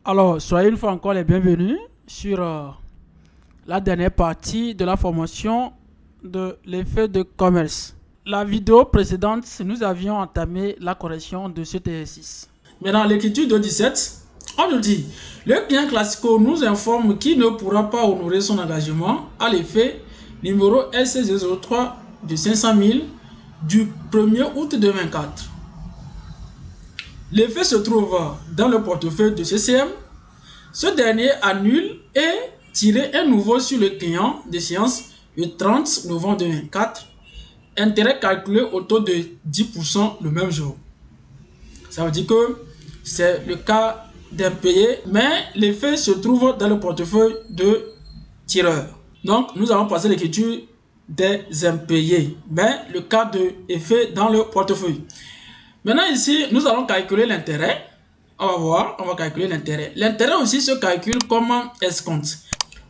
Alors, soyez une fois encore les bienvenus sur la dernière partie de la formation de l'effet de commerce. La vidéo précédente, nous avions entamé la correction de cet exercice. Maintenant, l'écriture de 17, on nous dit, le client classico nous informe qu'il ne pourra pas honorer son engagement à l'effet numéro LC003 de 500 000 du 1er août 2024. L'effet se trouve dans le portefeuille de CCM. Ce dernier annule et tire un nouveau sur le client d'échéance le 30 novembre 2024. Intérêt calculé au taux de 10% le même jour. Ça veut dire que c'est le cas d'impayé, mais l'effet se trouve dans le portefeuille de tireur. Donc, nous allons passer l'écriture des impayés, mais le cas de effet dans le portefeuille. Maintenant ici, nous allons calculer l'intérêt. On va voir, on va calculer l'intérêt. L'intérêt aussi se calcule comme escompte.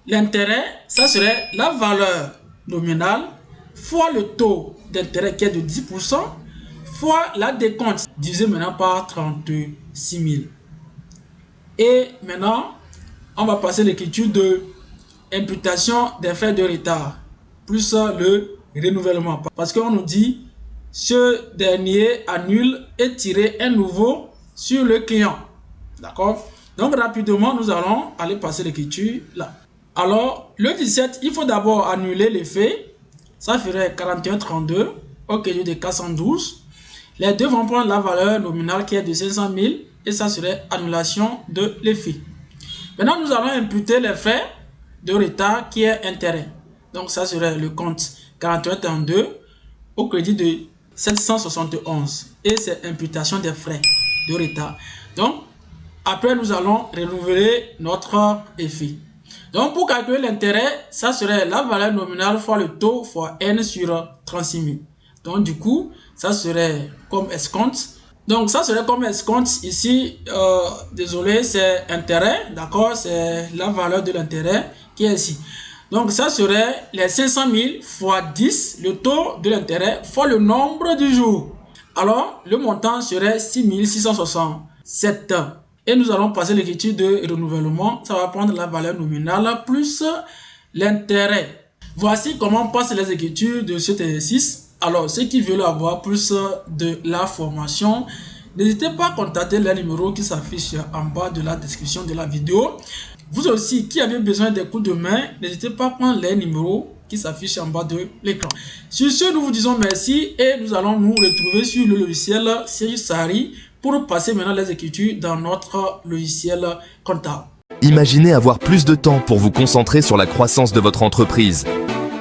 L'intérêt, ça serait la valeur nominale fois le taux d'intérêt qui est de 10% fois la décompte divisé maintenant par 36 000. Et maintenant, on va passer l'écriture de imputation des frais de retard plus le renouvellement. Parce qu'on nous dit ce dernier annule et tirer un nouveau sur le client. D'accord? Donc rapidement, nous allons aller passer l'écriture là. Alors, le 17, il faut d'abord annuler l'effet. Ça ferait 41,32 au crédit de 412. Les deux vont prendre la valeur nominale qui est de 500 000 et ça serait annulation de l'effet. Maintenant, nous allons imputer les frais de retard qui est intérêt. Donc, ça serait le compte 41,32 au crédit de 771 et c'est imputation des frais de retard. Donc, après, nous allons renouveler notre effet. Donc, pour calculer l'intérêt, ça serait la valeur nominale fois le taux fois N sur 36 000. Donc, du coup, ça serait comme escompte. Donc, ça serait comme escompte ici. Désolé, c'est intérêt. D'accord, c'est la valeur de l'intérêt qui est ici. Donc, ça serait les 500 000 fois 10, le taux de l'intérêt, fois le nombre du jour. Alors, le montant serait 6 667. Et nous allons passer l'écriture de renouvellement. Ça va prendre la valeur nominale plus l'intérêt. Voici comment on passe les écritures de cet exercice. Alors, ceux qui veulent avoir plus de la formation, n'hésitez pas à contacter les numéros qui s'affichent en bas de la description de la vidéo. Vous aussi, qui avez besoin des coups de main, n'hésitez pas à prendre les numéros qui s'affichent en bas de l'écran. Sur ce, nous vous disons merci et nous allons nous retrouver sur le logiciel Sari pour passer maintenant les écritures dans notre logiciel comptable. Imaginez avoir plus de temps pour vous concentrer sur la croissance de votre entreprise.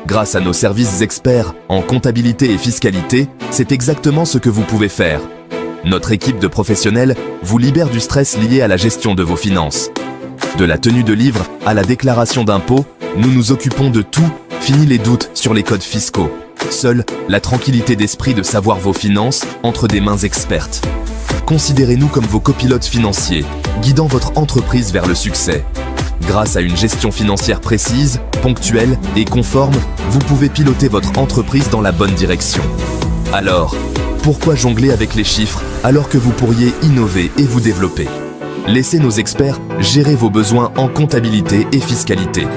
Grâce à nos services experts en comptabilité et fiscalité, c'est exactement ce que vous pouvez faire. Notre équipe de professionnels vous libère du stress lié à la gestion de vos finances. De la tenue de livre à la déclaration d'impôts, nous nous occupons de tout, fini les doutes sur les codes fiscaux. Seule la tranquillité d'esprit de savoir vos finances entre des mains expertes. Considérez-nous comme vos copilotes financiers, guidant votre entreprise vers le succès. Grâce à une gestion financière précise, ponctuelle et conforme, vous pouvez piloter votre entreprise dans la bonne direction. Alors, pourquoi jongler avec les chiffres alors que vous pourriez innover et vous développer ? Laissez nos experts gérer vos besoins en comptabilité et fiscalité.